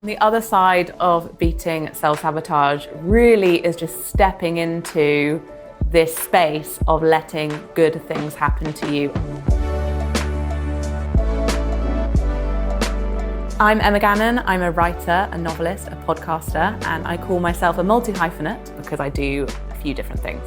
The other side of beating self-sabotage really is just stepping into this space of letting good things happen to you. I'm Emma Gannon. I'm a writer, a novelist, a podcaster, and I call myself a multi-hyphenate because I do a few different things.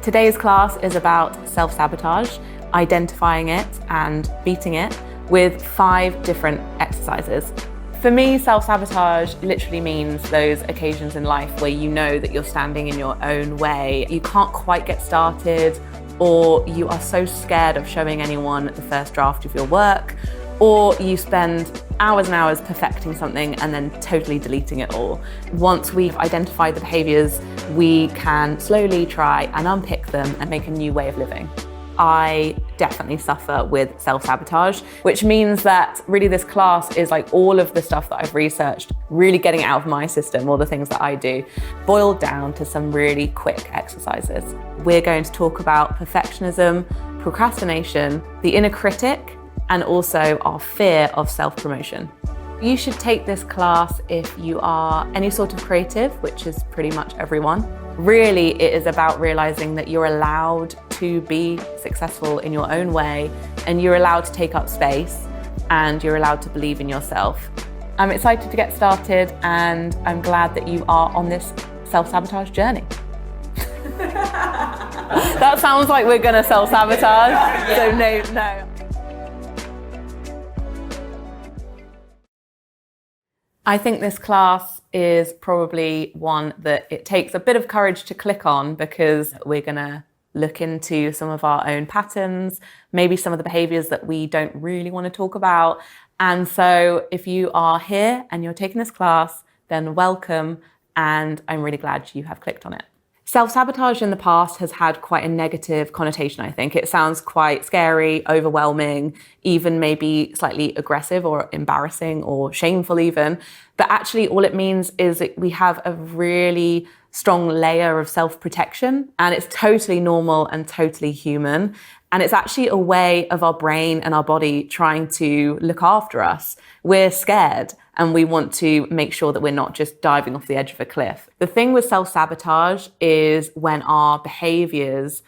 Today's class is about self-sabotage, identifying it and beating it with 5 different exercises. For me, self-sabotage literally means those occasions in life where you know that you're standing in your own way. You can't quite get started, or you are so scared of showing anyone the first draft of your work, or you spend hours and hours perfecting something and then totally deleting it all. Once we've identified the behaviors, we can slowly try and unpick them and make a new way of living. I definitely suffer with self-sabotage, which means that really this class is like all of the stuff that I've researched, really getting it out of my system, all the things that I do, boiled down to some really quick exercises. We're going to talk about perfectionism, procrastination, the inner critic, and also our fear of self-promotion. You should take this class if you are any sort of creative, which is pretty much everyone. Really, it is about realizing that you're allowed to be successful in your own way, and you're allowed to take up space, and you're allowed to believe in yourself. I'm excited to get started, and I'm glad that you are on this self-sabotage journey. That sounds like we're gonna self-sabotage, so no. I think this class is probably one that it takes a bit of courage to click on, because we're gonna look into some of our own patterns, maybe some of the behaviors that we don't really want to talk about. And so if you are here and you're taking this class, then welcome, and I'm really glad you have clicked on it. Self-sabotage in the past has had quite a negative connotation, I think. It sounds quite scary, overwhelming, even maybe slightly aggressive or embarrassing or shameful even. But actually all it means is that we have a really strong layer of self-protection, and it's totally normal and totally human. And it's actually a way of our brain and our body trying to look after us. We're scared and we want to make sure that we're not just diving off the edge of a cliff. The thing with self-sabotage is when our behaviors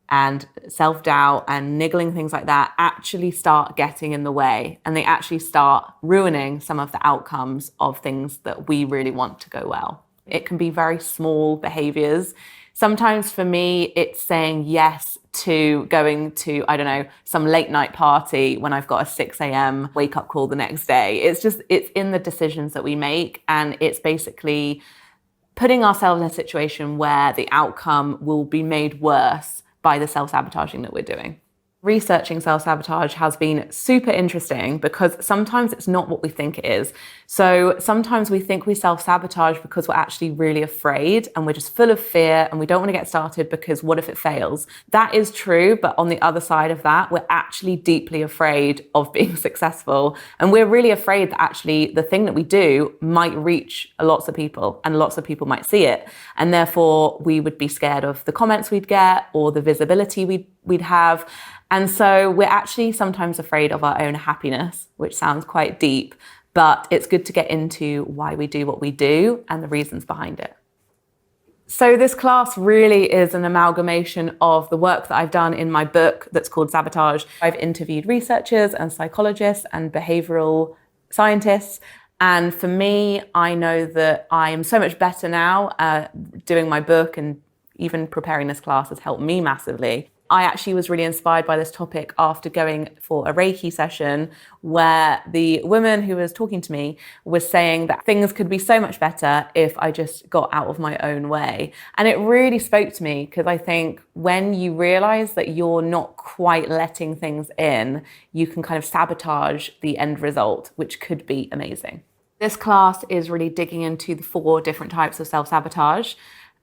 and self-doubt and niggling, things like that, actually start getting in the way, and they actually start ruining some of the outcomes of things that we really want to go well. It can be very small behaviors. Sometimes for me, it's saying yes to going to, I don't know, some late night party when I've got a 6 a.m. wake up call the next day. It's in the decisions that we make, and it's basically putting ourselves in a situation where the outcome will be made worse by the self-sabotaging that we're doing. Researching self-sabotage has been super interesting because sometimes it's not what we think it is. So sometimes we think we self-sabotage because we're actually really afraid and we're just full of fear and we don't want to get started because what if it fails? That is true, but on the other side of that, we're actually deeply afraid of being successful. And we're really afraid that actually the thing that we do might reach lots of people and lots of people might see it. And therefore we would be scared of the comments we'd get or the visibility we'd have. And so we're actually sometimes afraid of our own happiness, which sounds quite deep, but it's good to get into why we do what we do and the reasons behind it. So this class really is an amalgamation of the work that I've done in my book that's called Sabotage. I've interviewed researchers and psychologists and behavioral scientists. And for me, I know that I am so much better now. Doing my book and even preparing this class has helped me massively. I actually was really inspired by this topic after going for a Reiki session where the woman who was talking to me was saying that things could be so much better if I just got out of my own way. And it really spoke to me because I think when you realize that you're not quite letting things in, you can kind of sabotage the end result, which could be amazing. This class is really digging into the 4 different types of self-sabotage.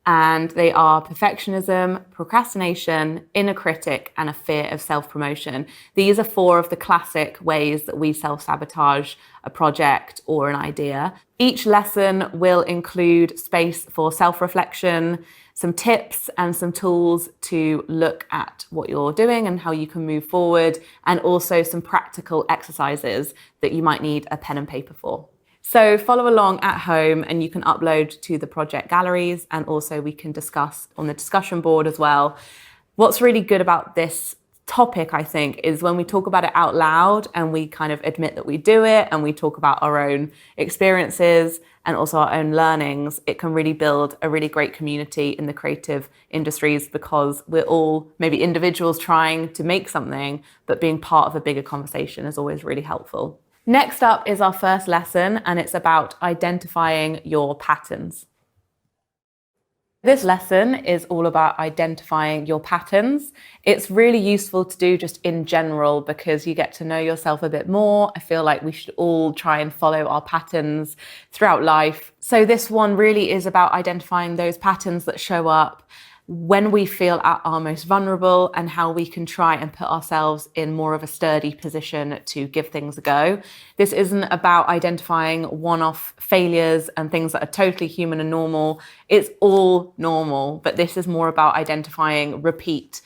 And they are perfectionism, procrastination, inner critic, and a fear of self-promotion. These are 4 of the classic ways that we self-sabotage a project or an idea. Each lesson will include space for self-reflection, some tips and some tools to look at what you're doing and how you can move forward, and also some practical exercises that you might need a pen and paper for. So follow along at home and you can upload to the project galleries, and also we can discuss on the discussion board as well. What's really good about this topic, I think, is when we talk about it out loud and we kind of admit that we do it and we talk about our own experiences and also our own learnings, it can really build a really great community in the creative industries, because we're all maybe individuals trying to make something, but being part of a bigger conversation is always really helpful. Next up is our first lesson, and it's about identifying your patterns. This lesson is all about identifying your patterns. It's really useful to do just in general because you get to know yourself a bit more. I feel like we should all try and follow our patterns throughout life. So this one really is about identifying those patterns that show up when we feel at our most vulnerable, and how we can try and put ourselves in more of a sturdy position to give things a go. This isn't about identifying one-off failures and things that are totally human and normal. It's all normal, but this is more about identifying repeat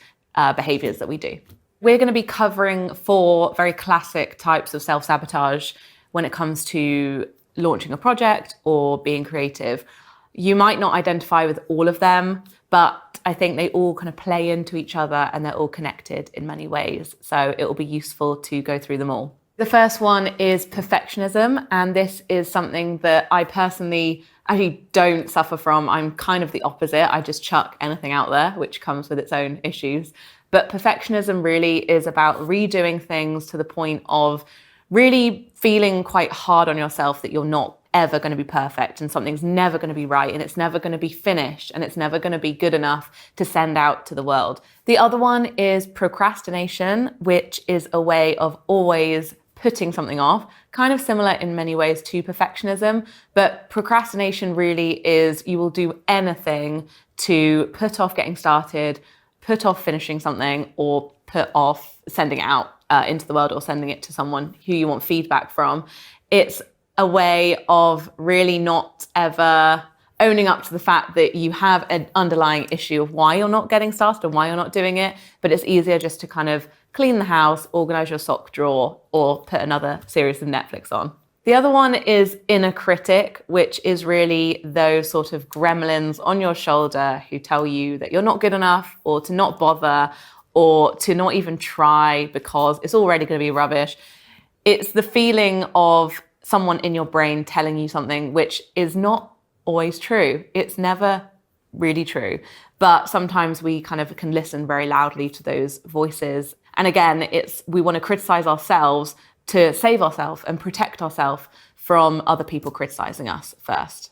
behaviors that we do. We're going to be covering 4 very classic types of self-sabotage when it comes to launching a project or being creative. You might not identify with all of them, but I think they all kind of play into each other and they're all connected in many ways. So it will be useful to go through them all. The first one is perfectionism, and this is something that I personally actually don't suffer from. I'm kind of the opposite. I just chuck anything out there, which comes with its own issues. But perfectionism really is about redoing things to the point of really feeling quite hard on yourself that you're not ever going to be perfect and something's never going to be right and it's never going to be finished and it's never going to be good enough to send out to the world. The other one is procrastination, which is a way of always putting something off, kind of similar in many ways to perfectionism, but procrastination really is you will do anything to put off getting started, put off finishing something, or put off sending it out into the world or sending it to someone who you want feedback from. It's a way of really not ever owning up to the fact that you have an underlying issue of why you're not getting started and why you're not doing it. But it's easier just to kind of clean the house, organize your sock drawer, or put another series of Netflix on. The other one is inner critic, which is really those sort of gremlins on your shoulder who tell you that you're not good enough, or to not bother, or to not even try because it's already going to be rubbish. It's the feeling of someone in your brain telling you something which is not always true. It's never really true. But sometimes we kind of can listen very loudly to those voices. And again, we want to criticize ourselves to save ourselves and protect ourselves from other people criticizing us first.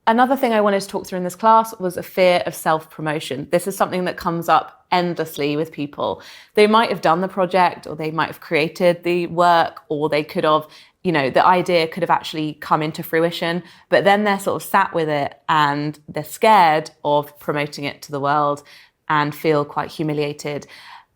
Another thing I wanted to talk through in this class was a fear of self-promotion. This is something that comes up endlessly with people. They might have done the project, or they might have created the work, or they could have, the idea could have actually come into fruition, but then they're sort of sat with it and they're scared of promoting it to the world and feel quite humiliated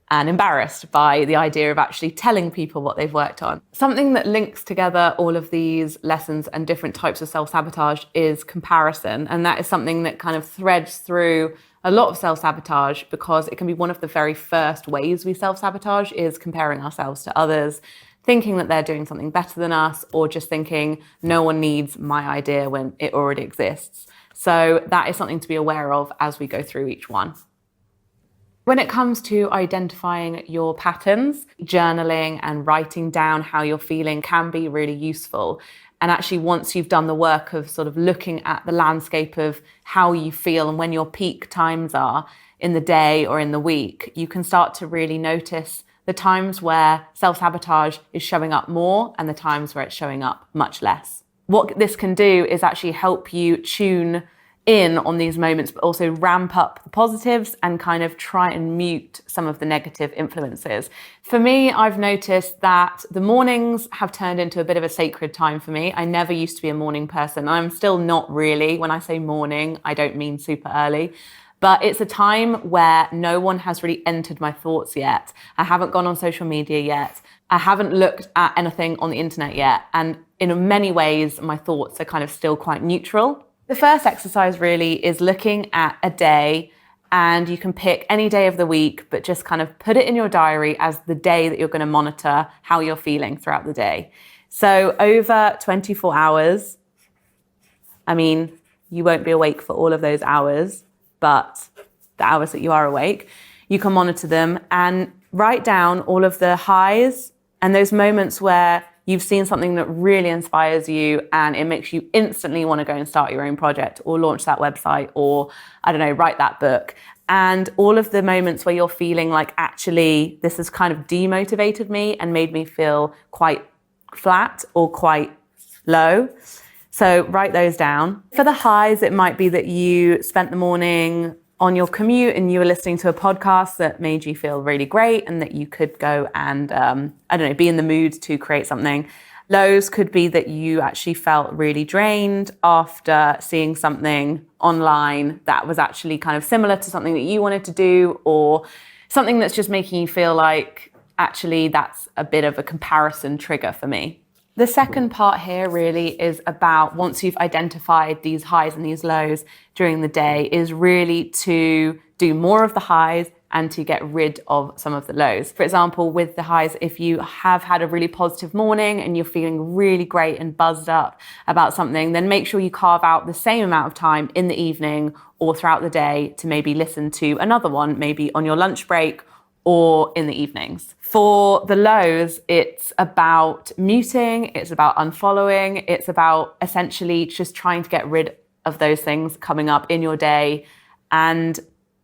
and embarrassed by the idea of actually telling people what they've worked on. Something that links together all of these lessons and different types of self-sabotage is comparison. And that is something that kind of threads through a lot of self-sabotage, because it can be one of the very first ways we self-sabotage is comparing ourselves to others, thinking that they're doing something better than us, or just thinking no one needs my idea when it already exists. So that is something to be aware of as we go through each one. When it comes to identifying your patterns, journaling and writing down how you're feeling can be really useful. And actually, once you've done the work of sort of looking at the landscape of how you feel and when your peak times are in the day or in the week, you can start to really notice the times where self-sabotage is showing up more and the times where it's showing up much less. What this can do is actually help you tune in on these moments, but also ramp up the positives and kind of try and mute some of the negative influences. For me, I've noticed that the mornings have turned into a bit of a sacred time for me. I never used to be a morning person. I'm still not really. When I say morning, I don't mean super early. But it's a time where no one has really entered my thoughts yet. I haven't gone on social media yet. I haven't looked at anything on the internet yet. And in many ways, my thoughts are kind of still quite neutral. The first exercise really is looking at a day, and you can pick any day of the week, but just kind of put it in your diary as the day that you're going to monitor how you're feeling throughout the day. So over 24 hours, I mean, you won't be awake for all of those hours, but the hours that you are awake, you can monitor them and write down all of the highs and those moments where you've seen something that really inspires you and it makes you instantly want to go and start your own project or launch that website or, I don't know, write that book. And all of the moments where you're feeling like, actually, this has kind of demotivated me and made me feel quite flat or quite low. So write those down. For the highs, it might be that you spent the morning on your commute and you were listening to a podcast that made you feel really great and that you could go and, be in the mood to create something. Lows could be that you actually felt really drained after seeing something online that was actually kind of similar to something that you wanted to do, or something that's just making you feel like, actually, that's a bit of a comparison trigger for me. The second part here really is about, once you've identified these highs and these lows during the day, is really to do more of the highs and to get rid of some of the lows. For example, with the highs, if you have had a really positive morning and you're feeling really great and buzzed up about something, then make sure you carve out the same amount of time in the evening or throughout the day to maybe listen to another one, maybe on your lunch break or in the evenings. For the lows, it's about muting, it's about unfollowing, it's about essentially just trying to get rid of those things coming up in your day. And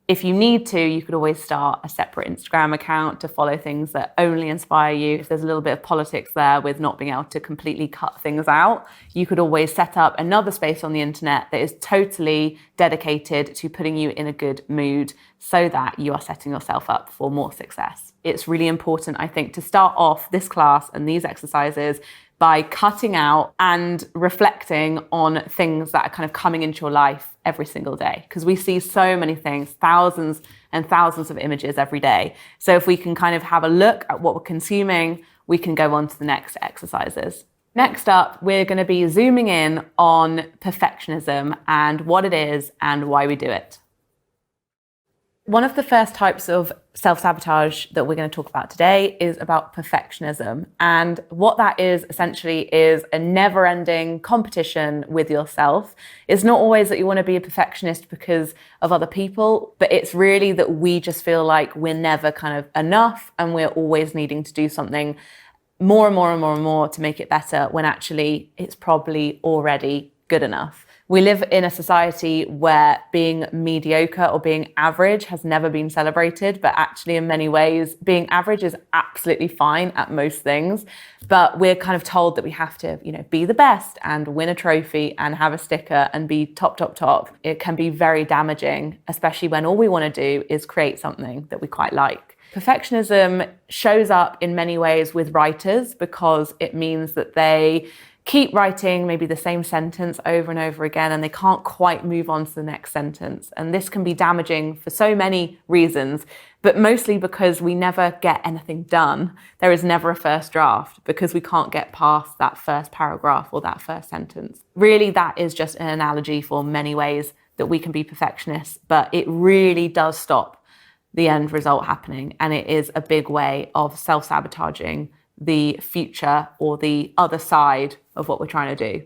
if you need to, you could always start a separate Instagram account to follow things that only inspire you. If there's a little bit of politics there with not being able to completely cut things out, you could always set up another space on the internet that is totally dedicated to putting you in a good mood so that you are setting yourself up for more success. It's really important, I think, to start off this class and these exercises by cutting out and reflecting on things that are kind of coming into your life every single day. Because we see so many things, thousands and thousands of images every day. So if we can kind of have a look at what we're consuming, we can go on to the next exercises. Next up, we're going to be zooming in on perfectionism and what it is and why we do it. One of the first types of self-sabotage that we're going to talk about today is about perfectionism. And what that is essentially is a never-ending competition with yourself. It's not always that you want to be a perfectionist because of other people, but it's really that we just feel like we're never kind of enough and we're always needing to do something more and more and more and more to make it better, when actually it's probably already good enough. We live in a society where being mediocre or being average has never been celebrated, but actually in many ways, being average is absolutely fine at most things. But we're kind of told that we have to, be the best and win a trophy and have a sticker and be top, top, top. It can be very damaging, especially when all we want to do is create something that we quite like. Perfectionism shows up in many ways with writers because it means that they keep writing maybe the same sentence over and over again and they can't quite move on to the next sentence. And this can be damaging for so many reasons, but mostly because we never get anything done. There is never a first draft because we can't get past that first paragraph or that first sentence. Really, that is just an analogy for many ways that we can be perfectionists, but it really does stop the end result happening. And it is a big way of self-sabotaging the future or the other side of what we're trying to do.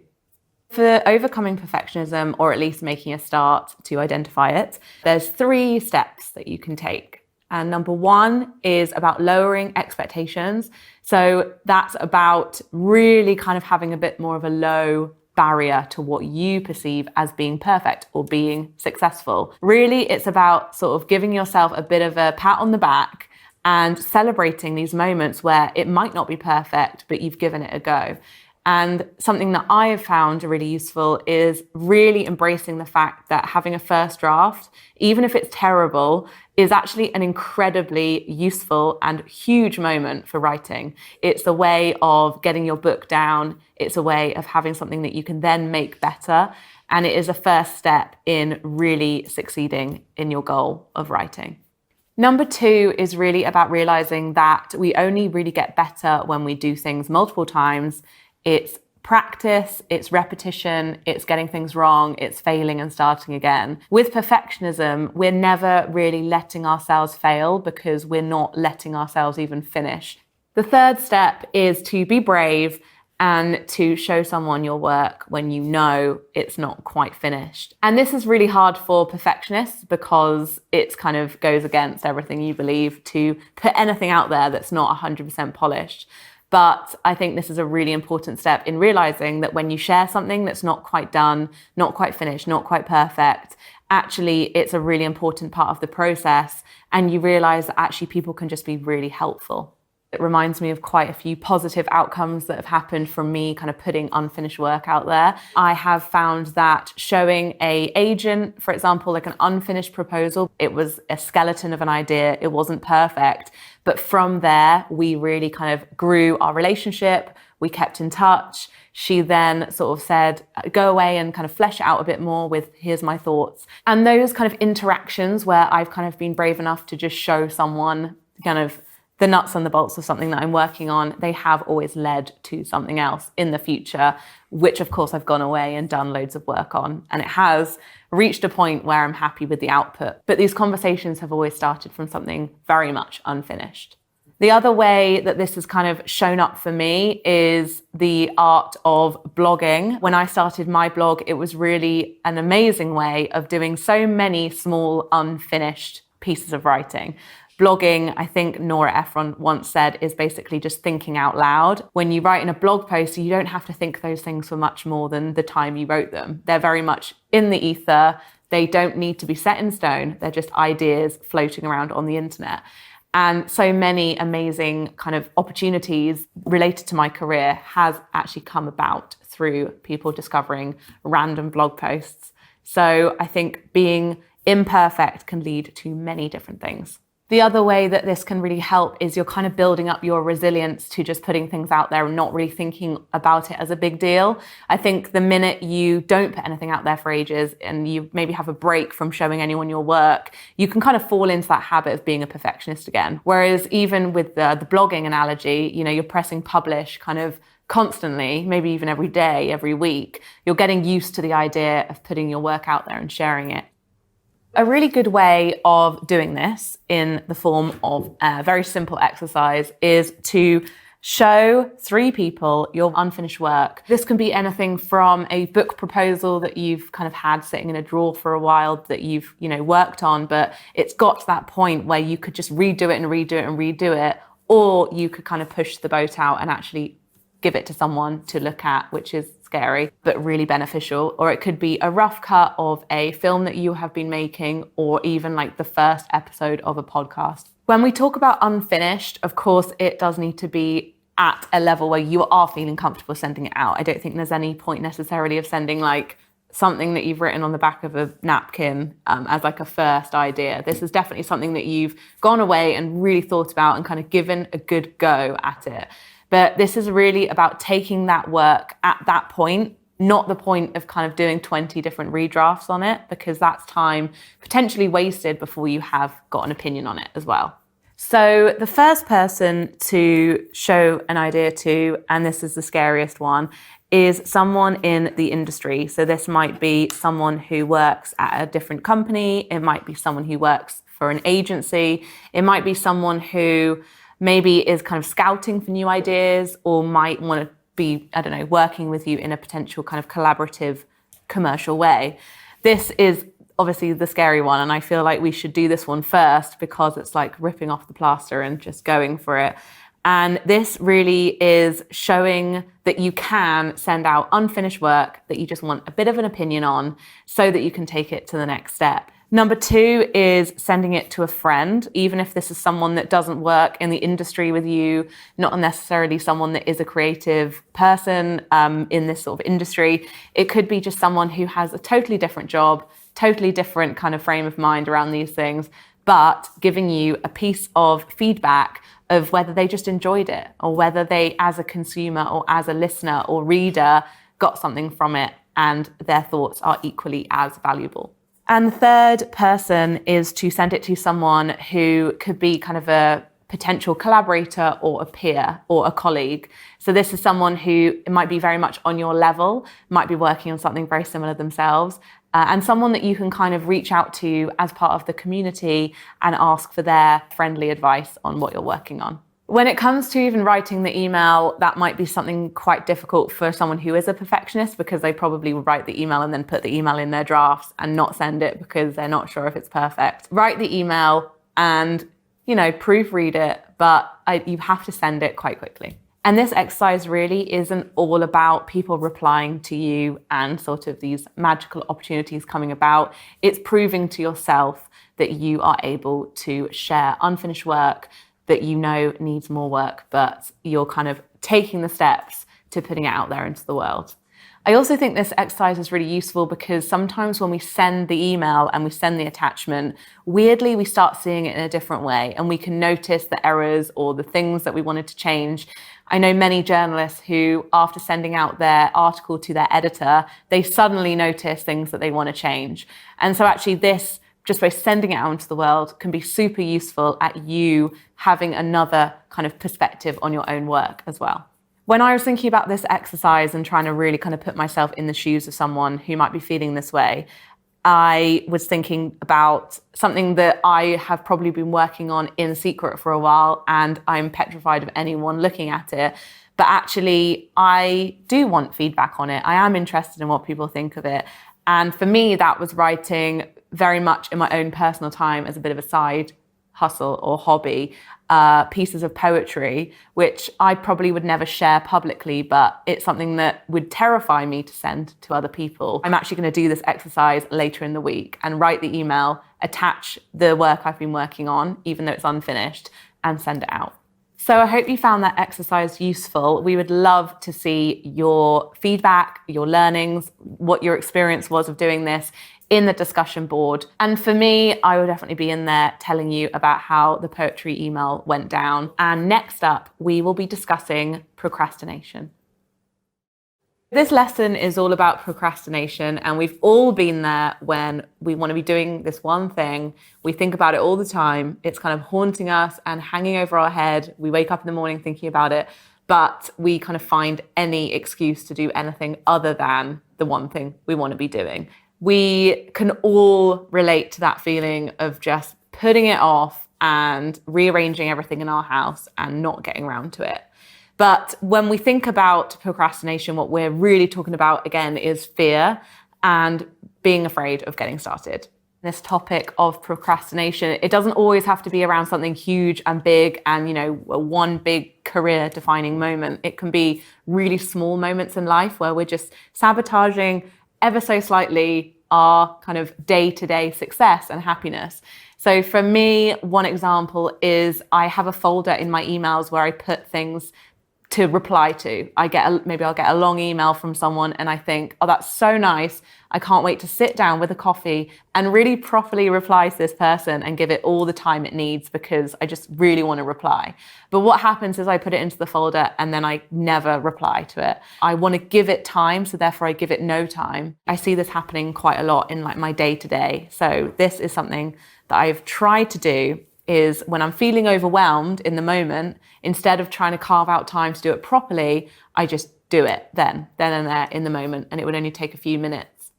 For overcoming perfectionism, or at least making a start to identify it, there's 3 steps that you can take. And number 1 is about lowering expectations. So that's about really kind of having a bit more of a low barrier to what you perceive as being perfect or being successful. Really, it's about sort of giving yourself a bit of a pat on the back and celebrating these moments where it might not be perfect, but you've given it a go. And something that I have found really useful is really embracing the fact that having a first draft, even if it's terrible, is actually an incredibly useful and huge moment for writing. It's a way of getting your book down. It's a way of having something that you can then make better. And it is a first step in really succeeding in your goal of writing. Number 2 is really about realizing that we only really get better when we do things multiple times. It's practice, it's repetition, it's getting things wrong, it's failing and starting again. With perfectionism, we're never really letting ourselves fail because we're not letting ourselves even finish. The third step is to be brave and to show someone your work when you know it's not quite finished. And this is really hard for perfectionists because it kind of goes against everything you believe to put anything out there that's not 100% polished. But I think this is a really important step in realizing that when you share something that's not quite done, not quite finished, not quite perfect, actually it's a really important part of the process, and you realize that actually people can just be really helpful. It reminds me of quite a few positive outcomes that have happened from me kind of putting unfinished work out there. I have found that showing an agent, for example, like an unfinished proposal, it was a skeleton of an idea, it wasn't perfect. But from there, we really kind of grew our relationship, we kept in touch. She then sort of said, go away and kind of flesh it out a bit more with, here's my thoughts. And those kind of interactions where I've kind of been brave enough to just show someone kind of the nuts and the bolts of something that I'm working on, they have always led to something else in the future, which of course I've gone away and done loads of work on. And it has reached a point where I'm happy with the output. But these conversations have always started from something very much unfinished. The other way that this has kind of shown up for me is the art of blogging. When I started my blog, it was really an amazing way of doing so many small unfinished pieces of writing. Blogging, I think Nora Ephron once said, is basically just thinking out loud. When you write in a blog post, you don't have to think those things for much more than the time you wrote them. They're very much in the ether. They don't need to be set in stone. They're just ideas floating around on the internet. And so many amazing kind of opportunities related to my career has actually come about through people discovering random blog posts. So I think being imperfect can lead to many different things. The other way that this can really help is you're kind of building up your resilience to just putting things out there and not really thinking about it as a big deal. I think the minute you don't put anything out there for ages and you maybe have a break from showing anyone your work, you can kind of fall into that habit of being a perfectionist again. Whereas even with the blogging analogy, you know, you're pressing publish kind of constantly, maybe even every day, every week. You're getting used to the idea of putting your work out there and sharing it. A really good way of doing this in the form of a very simple exercise is to show 3 people your unfinished work. This can be anything from a book proposal that you've kind of had sitting in a drawer for a while that you've, worked on, but it's got to that point where you could just redo it and redo it and redo it, or you could kind of push the boat out and actually give it to someone to look at, which is scary, but really beneficial. Or it could be a rough cut of a film that you have been making, or even like the first episode of a podcast. When we talk about unfinished, of course, it does need to be at a level where you are feeling comfortable sending it out. I don't think there's any point necessarily of sending like something that you've written on the back of a napkin as like a first idea. This is definitely something that you've gone away and really thought about and kind of given a good go at it. But this is really about taking that work at that point, not the point of kind of doing 20 different redrafts on it, because that's time potentially wasted before you have got an opinion on it as well. So the first person to show an idea to, and this is the scariest one, is someone in the industry. So this might be someone who works at a different company. It might be someone who works for an agency. It might be someone who maybe is kind of scouting for new ideas, or might want to be, working with you in a potential kind of collaborative commercial way. This is obviously the scary one, and I feel like we should do this one first because it's like ripping off the plaster and just going for it. And this really is showing that you can send out unfinished work that you just want a bit of an opinion on so that you can take it to the next step. Number 2 is sending it to a friend, even if this is someone that doesn't work in the industry with you, not necessarily someone that is a creative person in this sort of industry. It could be just someone who has a totally different job, totally different kind of frame of mind around these things, but giving you a piece of feedback of whether they just enjoyed it, or whether they, as a consumer or as a listener or reader, got something from it and their thoughts are equally as valuable. And the third person is to send it to someone who could be kind of a potential collaborator or a peer or a colleague. So this is someone who might be very much on your level, might be working on something very similar themselves, and someone that you can kind of reach out to as part of the community and ask for their friendly advice on what you're working on. When it comes to even writing the email, that might be something quite difficult for someone who is a perfectionist, because they probably will write the email and then put the email in their drafts and not send it because they're not sure if it's perfect. Write the email and, proofread it, but you have to send it quite quickly. And this exercise really isn't all about people replying to you and sort of these magical opportunities coming about. It's proving to yourself that you are able to share unfinished work that needs more work, but you're kind of taking the steps to putting it out there into the world. I also think this exercise is really useful because sometimes when we send the email and we send the attachment, weirdly we start seeing it in a different way, and we can notice the errors or the things that we wanted to change. I know many journalists who, after sending out their article to their editor, they suddenly notice things that they want to change. And so actually this, just by sending it out into the world, can be super useful at you having another kind of perspective on your own work as well. When I was thinking about this exercise and trying to really kind of put myself in the shoes of someone who might be feeling this way, I was thinking about something that I have probably been working on in secret for a while, and I'm petrified of anyone looking at it. But actually, I do want feedback on it. I am interested in what people think of it. And for me, that was writing very much in my own personal time as a bit of a side hustle or hobby, pieces of poetry, which I probably would never share publicly, but it's something that would terrify me to send to other people. I'm actually going to do this exercise later in the week and write the email, attach the work I've been working on, even though it's unfinished, and send it out. So I hope you found that exercise useful. We would love to see your feedback, your learnings, what your experience was of doing this in the discussion board. And for me, I will definitely be in there telling you about how the poetry email went down. And next up, we will be discussing procrastination. This lesson is all about procrastination, and we've all been there when we want to be doing this one thing. We think about it all the time. It's kind of haunting us and hanging over our head. We wake up in the morning thinking about it, but we kind of find any excuse to do anything other than the one thing we want to be doing. We can all relate to that feeling of just putting it off and rearranging everything in our house and not getting around to it. But when we think about procrastination, what we're really talking about, again, is fear and being afraid of getting started. This topic of procrastination, it doesn't always have to be around something huge and big and, one big career-defining moment. It can be really small moments in life where we're just sabotaging ever so slightly our kind of day-to-day success and happiness. So for me, one example is I have a folder in my emails where I put things to reply to. Maybe I'll get a long email from someone and I think, oh, that's so nice. I can't wait to sit down with a coffee and really properly reply to this person and give it all the time it needs because I just really want to reply. But what happens is I put it into the folder and then I never reply to it. I want to give it time, so therefore I give it no time. I see this happening quite a lot in my day-to-day. So this is something that I've tried to do, is when I'm feeling overwhelmed in the moment, instead of trying to carve out time to do it properly, I just do it then and there in the moment, and it would only take a few minutes.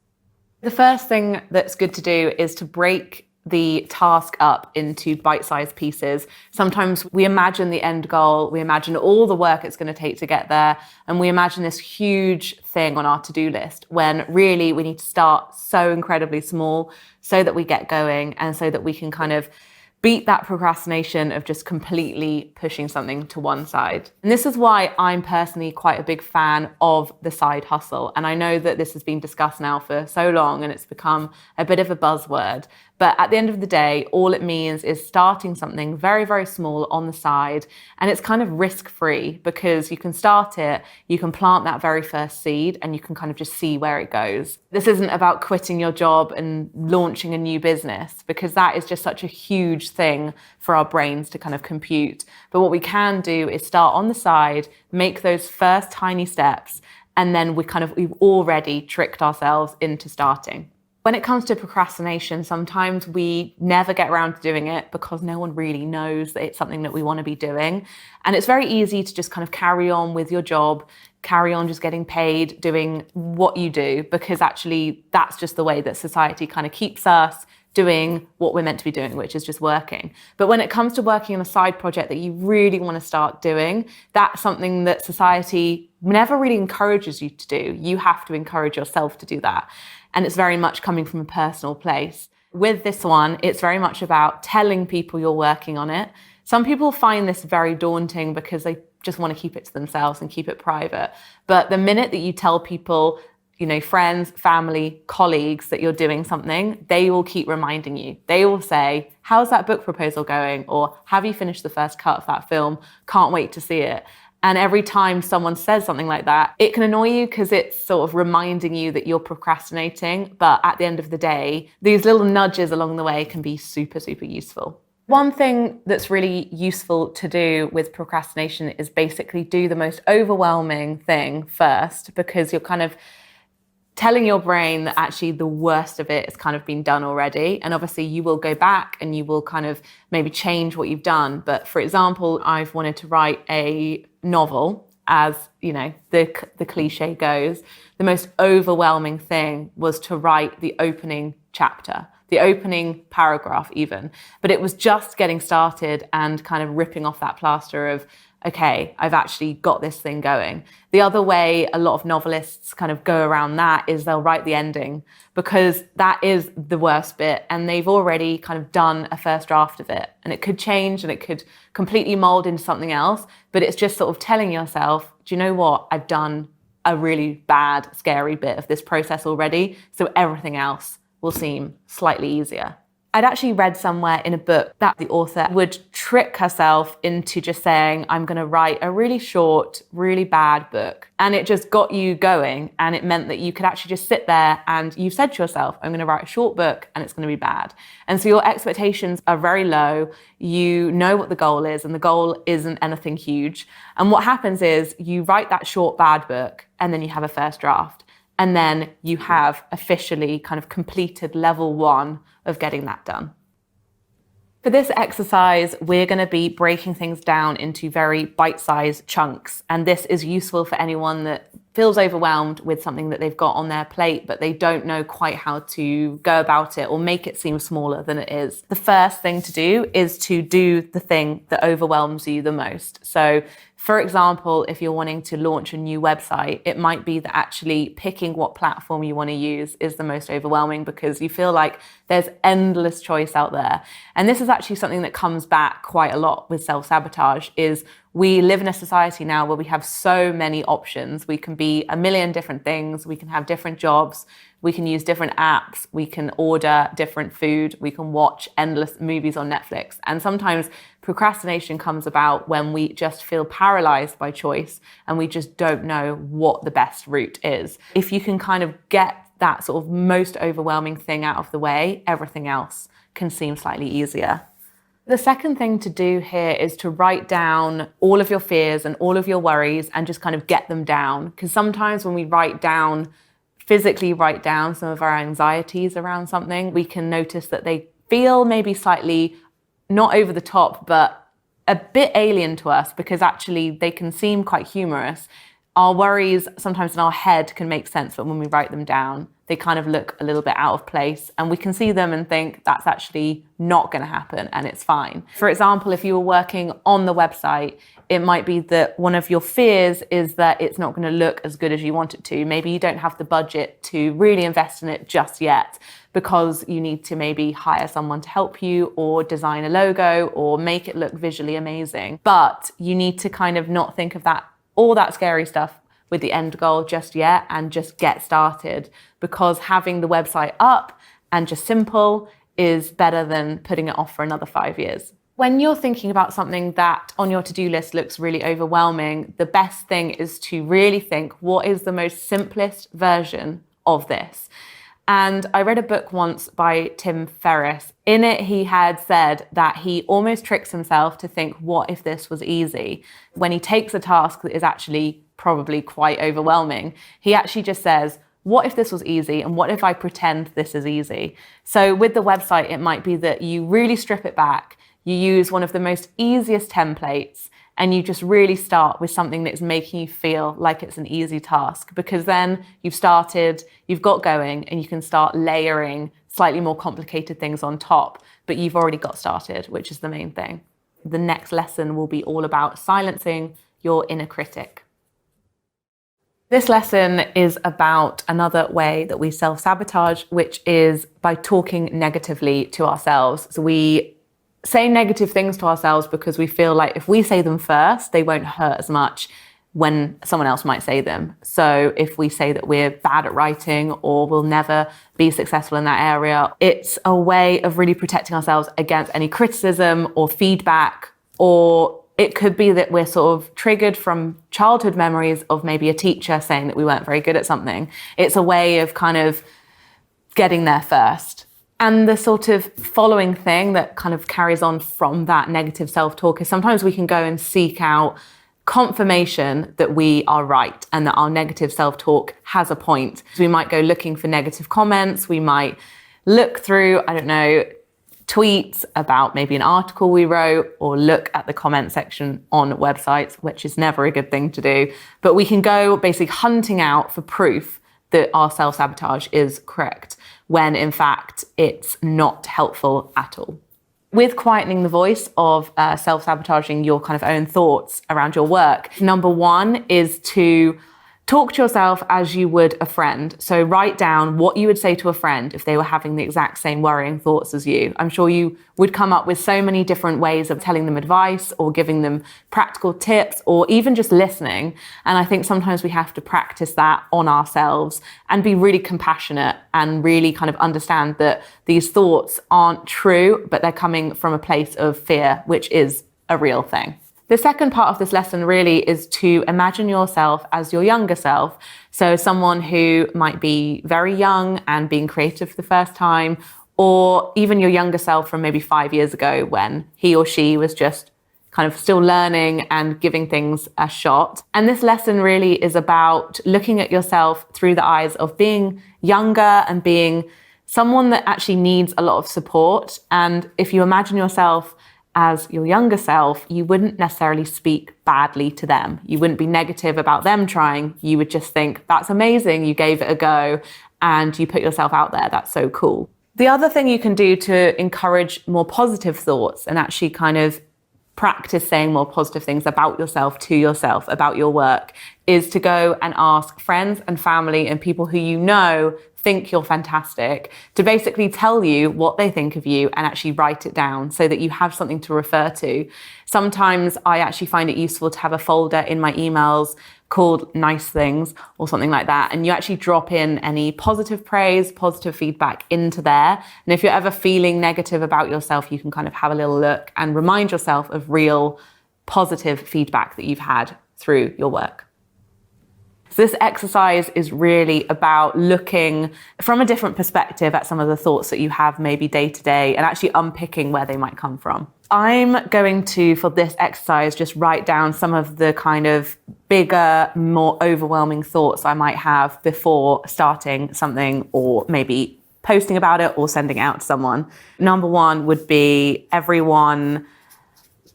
The first thing that's good to do is to break the task up into bite-sized pieces. Sometimes we imagine the end goal, we imagine all the work it's going to take to get there, and we imagine this huge thing on our to-do list, when really we need to start so incredibly small so that we get going and so that we can kind of beat that procrastination of just completely pushing something to one side. And this is why I'm personally quite a big fan of the side hustle. And I know that this has been discussed now for so long and it's become a bit of a buzzword. But at the end of the day, all it means is starting something very, very small on the side. And it's kind of risk-free because you can start it, you can plant that very first seed, and you can kind of just see where it goes. This isn't about quitting your job and launching a new business, because that is just such a huge thing for our brains to kind of compute. But what we can do is start on the side, make those first tiny steps, and then we've already tricked ourselves into starting. When it comes to procrastination, sometimes we never get around to doing it because no one really knows that it's something that we want to be doing. And it's very easy to just kind of carry on with your job, carry on just getting paid, doing what you do, because actually that's just the way that society kind of keeps us doing what we're meant to be doing, which is just working. But when it comes to working on a side project that you really want to start doing, that's something that society never really encourages you to do. You have to encourage yourself to do that. And it's very much coming from a personal place. With this one, it's very much about telling people you're working on it. Some people find this very daunting because they just want to keep it to themselves and keep it private. But the minute that you tell people, friends, family, colleagues that you're doing something, they will keep reminding you. They will say, how's that book proposal going? Or have you finished the first cut of that film? Can't wait to see it. And every time someone says something like that, it can annoy you because it's sort of reminding you that you're procrastinating. But at the end of the day, these little nudges along the way can be super, super useful. One thing that's really useful to do with procrastination is basically do the most overwhelming thing first, because you're kind of telling your brain that actually the worst of it has kind of been done already. And obviously you will go back and you will kind of maybe change what you've done. But for example, I've wanted to write a novel, as the cliche goes. The most overwhelming thing was to write the opening chapter, the opening paragraph even. But it was just getting started and kind of ripping off that plaster of, okay, I've actually got this thing going. The other way a lot of novelists kind of go around that is they'll write the ending, because that is the worst bit and they've already kind of done a first draft of it. And it could change and it could completely mold into something else, but it's just sort of telling yourself, do you know what? I've done a really bad, scary bit of this process already, so everything else will seem slightly easier. I'd actually read somewhere in a book that the author would trick herself into just saying, I'm going to write a really short, really bad book. And it just got you going. And it meant that you could actually just sit there and you've said to yourself, I'm going to write a short book and it's going to be bad. And so your expectations are very low. You know what the goal is, and the goal isn't anything huge. And what happens is you write that short, bad book and then you have a first draft. And then you have officially kind of completed level 1 of getting that done. For this exercise, we're going to be breaking things down into very bite-sized chunks. And this is useful for anyone that feels overwhelmed with something that they've got on their plate, but they don't know quite how to go about it or make it seem smaller than it is. The first thing to do is to do the thing that overwhelms you the most. So for example, if you're wanting to launch a new website, it might be that actually picking what platform you want to use is the most overwhelming, because you feel like there's endless choice out there. And this is actually something that comes back quite a lot with self-sabotage, is we live in a society now where we have so many options. We can be a million different things. We can have different jobs. We can use different apps. We can order different food. We can watch endless movies on Netflix. And sometimes procrastination comes about when we just feel paralyzed by choice and we just don't know what the best route is. If you can kind of get that sort of most overwhelming thing out of the way, everything else can seem slightly easier. The second thing to do here is to write down all of your fears and all of your worries and just kind of get them down. Because sometimes when we physically write down some of our anxieties around something, we can notice that they feel maybe slightly not over the top, but a bit alien to us, because actually they can seem quite humorous. Our worries sometimes in our head can make sense, but when we write them down, they kind of look a little bit out of place, and we can see them and think that's actually not going to happen and it's fine. For example, if you were working on the website, it might be that one of your fears is that it's not going to look as good as you want it to. Maybe you don't have the budget to really invest in it just yet, because you need to maybe hire someone to help you or design a logo or make it look visually amazing. But you need to kind of not think of all that scary stuff with the end goal just yet, and just get started, because having the website up and just simple is better than putting it off for another 5 years. When you're thinking about something that on your to-do list looks really overwhelming, the best thing is to really think, what is the most simplest version of this? And I read a book once by Tim Ferriss. In it, he had said that he almost tricks himself to think, what if this was easy? When he takes a task that is actually probably quite overwhelming, he actually just says, what if this was easy? And what if I pretend this is easy? So with the website, it might be that you really strip it back. You use one of the most easiest templates, And you just really start with something that's making you feel like it's an easy task, because then you've started, you've got going, and you can start layering slightly more complicated things on top, but you've already got started, which is the main thing. The next lesson will be all about silencing your inner critic. This lesson is about another way that we self-sabotage, which is by talking negatively to ourselves. So we say negative things to ourselves because we feel like if we say them first, they won't hurt as much when someone else might say them. So if we say that we're bad at writing or we'll never be successful in that area, it's a way of really protecting ourselves against any criticism or feedback. Or it could be that we're sort of triggered from childhood memories of maybe a teacher saying that we weren't very good at something. It's a way of kind of getting there first. And the sort of following thing that kind of carries on from that negative self-talk is sometimes we can go and seek out confirmation that we are right and that our negative self-talk has a point. So we might go looking for negative comments. We might look through, tweets about maybe an article we wrote, or look at the comment section on websites, which is never a good thing to do. But we can go basically hunting out for proof that our self-sabotage is correct, when in fact it's not helpful at all. With quietening the voice of self-sabotaging your kind of own thoughts around your work, number one is to talk to yourself as you would a friend. So write down what you would say to a friend if they were having the exact same worrying thoughts as you. I'm sure you would come up with so many different ways of telling them advice or giving them practical tips or even just listening. And I think sometimes we have to practice that on ourselves and be really compassionate and really kind of understand that these thoughts aren't true, but they're coming from a place of fear, which is a real thing. The second part of this lesson really is to imagine yourself as your younger self. So someone who might be very young and being creative for the first time, or even your younger self from maybe 5 years ago when he or she was just kind of still learning and giving things a shot. And this lesson really is about looking at yourself through the eyes of being younger and being someone that actually needs a lot of support. And if you imagine yourself as your younger self, you wouldn't necessarily speak badly to them. You wouldn't be negative about them trying. You would just think, that's amazing, you gave it a go and you put yourself out there. That's so cool. The other thing you can do to encourage more positive thoughts and actually kind of practice saying more positive things about yourself to yourself, about your work, is to go and ask friends and family and people who you know think you're fantastic to basically tell you what they think of you and actually write it down so that you have something to refer to. Sometimes I actually find it useful to have a folder in my emails called nice things or something like that. And you actually drop in any positive praise, positive feedback into there. And if you're ever feeling negative about yourself, you can kind of have a little look and remind yourself of real positive feedback that you've had through your work. So this exercise is really about looking from a different perspective at some of the thoughts that you have maybe day to day and actually unpicking where they might come from. I'm going to, for this exercise, just write down some of the kind of bigger, more overwhelming thoughts I might have before starting something or maybe posting about it or sending it out to someone. Number one would be everyone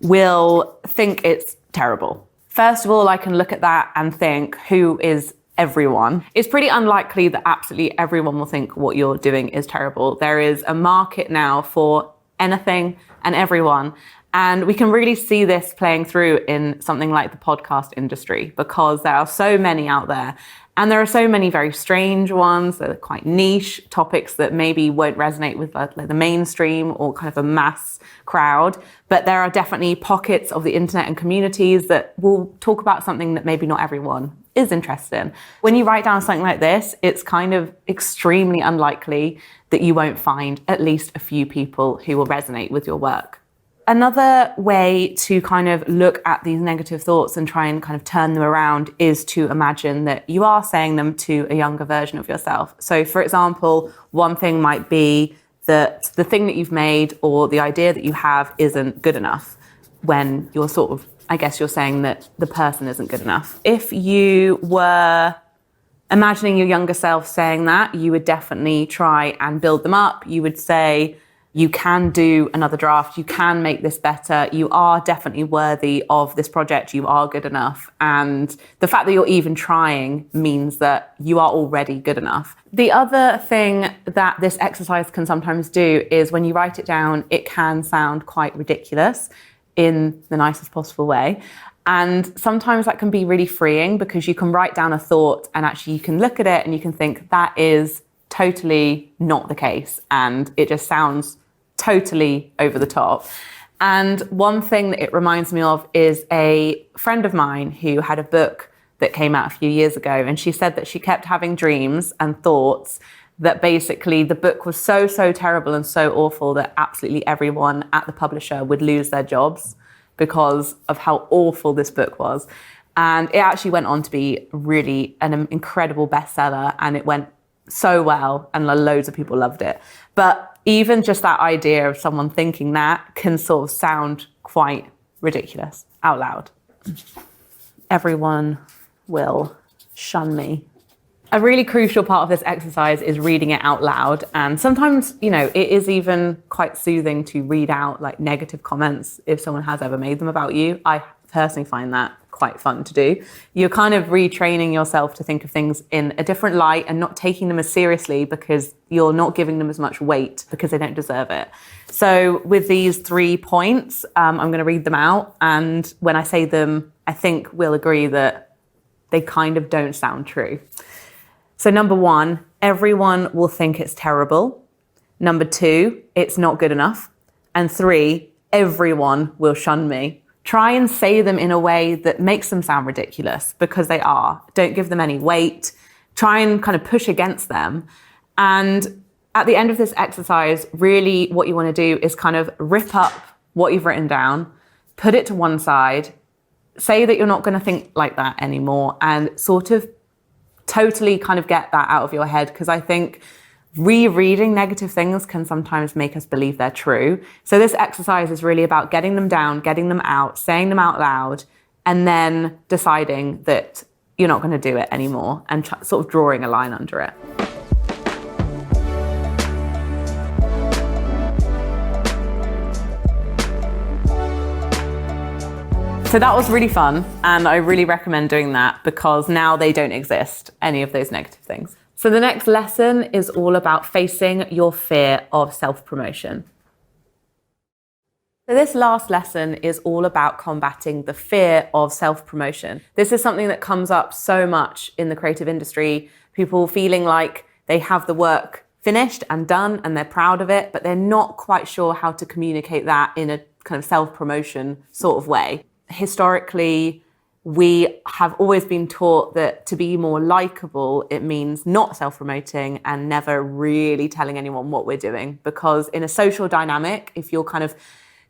will think it's terrible. First of all, I can look at that and think, who is everyone? It's pretty unlikely that absolutely everyone will think what you're doing is terrible. There is a market now for anything and everyone. And we can really see this playing through in something like the podcast industry because there are so many out there. And there are so many very strange ones that are quite niche topics that maybe won't resonate with like the mainstream or kind of a mass crowd. But there are definitely pockets of the internet and communities that will talk about something that maybe not everyone is interested in. When you write down something like this, it's kind of extremely unlikely that you won't find at least a few people who will resonate with your work. Another way to kind of look at these negative thoughts and try and kind of turn them around is to imagine that you are saying them to a younger version of yourself. So for example, one thing might be that the thing that you've made or the idea that you have isn't good enough when you're sort of, I guess you're saying that the person isn't good enough. If you were imagining your younger self saying that, you would definitely try and build them up. You would say, you can do another draft, you can make this better, you are definitely worthy of this project, you are good enough. And the fact that you're even trying means that you are already good enough. The other thing that this exercise can sometimes do is when you write it down, it can sound quite ridiculous in the nicest possible way. And sometimes that can be really freeing because you can write down a thought and actually you can look at it and you can think that is totally not the case. And it just sounds totally over the top. And one thing that it reminds me of is a friend of mine who had a book that came out a few years ago. And she said that she kept having dreams and thoughts that basically the book was so terrible and so awful that absolutely everyone at the publisher would lose their jobs because of how awful this book was. And it actually went on to be really an incredible bestseller, and it went so well and loads of people loved it. But even just that idea of someone thinking that can sort of sound quite ridiculous out loud. Everyone will shun me. A really crucial part of this exercise is reading it out loud. And sometimes, it is even quite soothing to read out like negative comments if someone has ever made them about you. I personally find that quite fun to do. You're kind of retraining yourself to think of things in a different light and not taking them as seriously because you're not giving them as much weight because they don't deserve it. So with these 3 points, I'm going to read them out. And when I say them, I think we'll agree that they kind of don't sound true. So number 1, everyone will think it's terrible. Number 2, it's not good enough. And 3, everyone will shun me. Try and say them in a way that makes them sound ridiculous because they are. Don't give them any weight. Try and kind of push against them. And at the end of this exercise, really what you want to do is kind of rip up what you've written down, put it to one side, say that you're not going to think like that anymore, and sort of totally kind of get that out of your head, because I think rereading negative things can sometimes make us believe they're true. So this exercise is really about getting them down, getting them out, saying them out loud, and then deciding that you're not going to do it anymore and sort of drawing a line under it. So that was really fun, and I really recommend doing that because now they don't exist, any of those negative things. So the next lesson is all about facing your fear of self-promotion. So this last lesson is all about combating the fear of self-promotion. This is something that comes up so much in the creative industry, people feeling like they have the work finished and done and they're proud of it, but they're not quite sure how to communicate that in a kind of self-promotion sort of way. Historically, we have always been taught that to be more likable, it means not self-promoting and never really telling anyone what we're doing. Because in a social dynamic, if you're kind of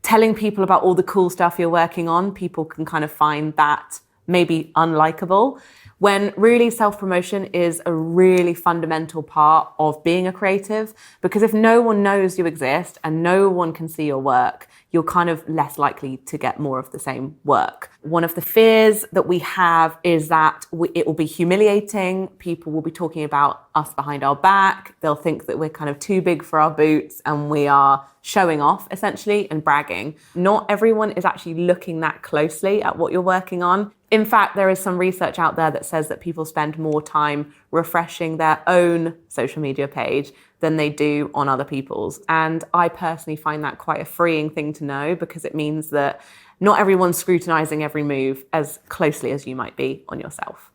telling people about all the cool stuff you're working on, people can kind of find that maybe unlikable. When really self-promotion is a really fundamental part of being a creative, because if no one knows you exist and no one can see your work, you're kind of less likely to get more of the same work. One of the fears that we have is that it will be humiliating. People will be talking about us behind our back. They'll think that we're kind of too big for our boots and we are showing off essentially and bragging. Not everyone is actually looking that closely at what you're working on. In fact, there is some research out there that says that people spend more time refreshing their own social media page than they do on other people's. And I personally find that quite a freeing thing to know, because it means that not everyone's scrutinizing every move as closely as you might be on yourself.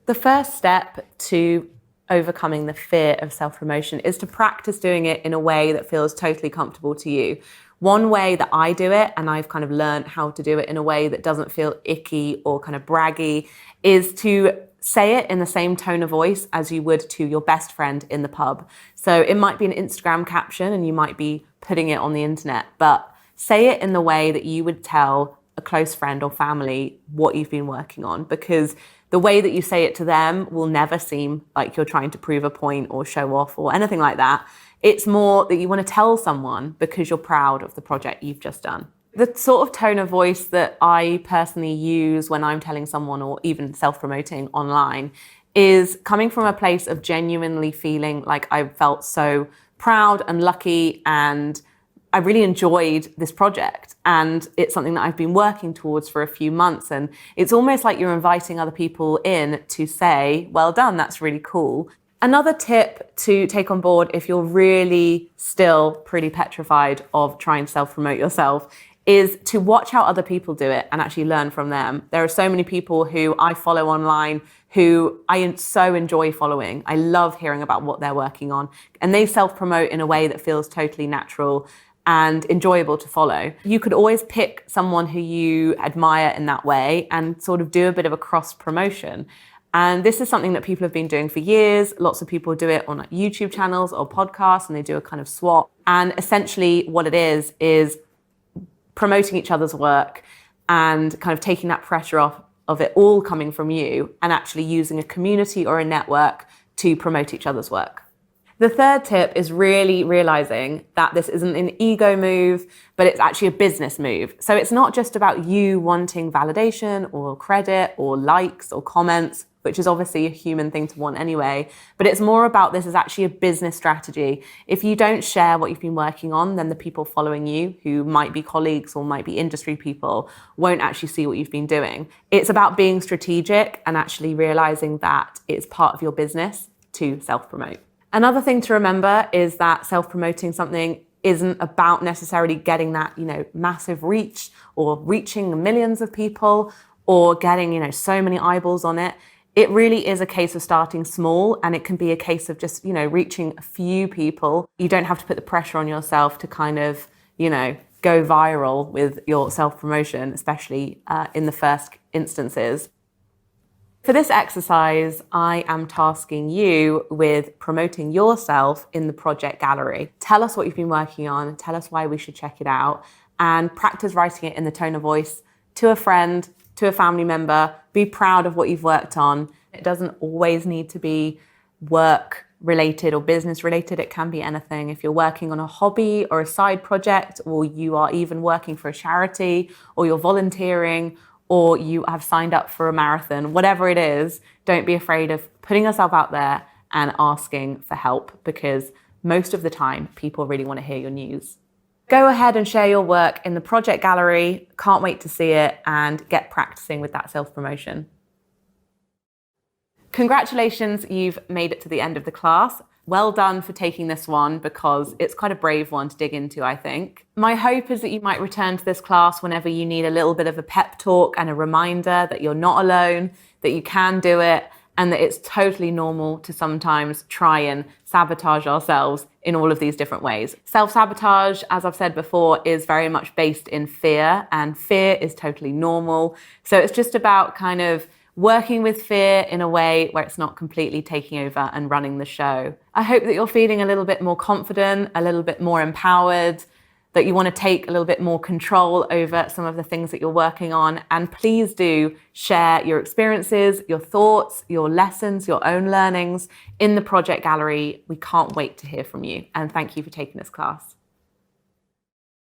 The first step to overcoming the fear of self-promotion is to practice doing it in a way that feels totally comfortable to you. One way that I do it, and I've kind of learned how to do it in a way that doesn't feel icky or kind of braggy, is to say it in the same tone of voice as you would to your best friend in the pub. So it might be an Instagram caption and you might be putting it on the internet, but say it in the way that you would tell a close friend or family what you've been working on, because the way that you say it to them will never seem like you're trying to prove a point or show off or anything like that. It's more that you want to tell someone because you're proud of the project you've just done. The sort of tone of voice that I personally use when I'm telling someone or even self-promoting online is coming from a place of genuinely feeling like I felt so proud and lucky and I really enjoyed this project and it's something that I've been working towards for a few months. And it's almost like you're inviting other people in to say, well done, that's really cool. Another tip to take on board if you're really still pretty petrified of trying to self-promote yourself is to watch how other people do it and actually learn from them. There are so many people who I follow online who I so enjoy following. I love hearing about what they're working on, and they self-promote in a way that feels totally natural and enjoyable to follow. You could always pick someone who you admire in that way and sort of do a bit of a cross promotion. And this is something that people have been doing for years. Lots of people do it on YouTube channels or podcasts, and they do a kind of swap. And essentially what it is promoting each other's work and kind of taking that pressure off of it all coming from you and actually using a community or a network to promote each other's work. The third tip is really realizing that this isn't an ego move, but it's actually a business move. So it's not just about you wanting validation or credit or likes or comments, which is obviously a human thing to want anyway, but it's more about this is actually a business strategy. If you don't share what you've been working on, then the people following you, who might be colleagues or might be industry people, won't actually see what you've been doing. It's about being strategic and actually realizing that it's part of your business to self-promote. Another thing to remember is that self-promoting something isn't about necessarily getting that, massive reach or reaching millions of people or getting, so many eyeballs on it. It really is a case of starting small, and it can be a case of just, reaching a few people. You don't have to put the pressure on yourself to kind of, go viral with your self-promotion, especially in the first instances. For this exercise, I am tasking you with promoting yourself in the project gallery. Tell us what you've been working on, tell us why we should check it out, and practice writing it in the tone of voice to a friend, to a family member. Be proud of what you've worked on. It doesn't always need to be work related or business related. It can be anything. If you're working on a hobby or a side project, or you are even working for a charity, or you're volunteering, or you have signed up for a marathon, whatever it is, don't be afraid of putting yourself out there and asking for help, because most of the time people really want to hear your news. Go ahead and share your work in the project gallery. Can't wait to see it and get practicing with that self-promotion. Congratulations, you've made it to the end of the class. Well done for taking this one, because it's quite a brave one to dig into, I think. My hope is that you might return to this class whenever you need a little bit of a pep talk and a reminder that you're not alone, that you can do it, and that it's totally normal to sometimes try and sabotage ourselves in all of these different ways. Self-sabotage, as I've said before, is very much based in fear, and fear is totally normal. So it's just about kind of working with fear in a way where it's not completely taking over and running the show. I hope that you're feeling a little bit more confident, a little bit more empowered, that you want to take a little bit more control over some of the things that you're working on. And please do share your experiences, your thoughts, your lessons, your own learnings in the project gallery. We can't wait to hear from you. And thank you for taking this class.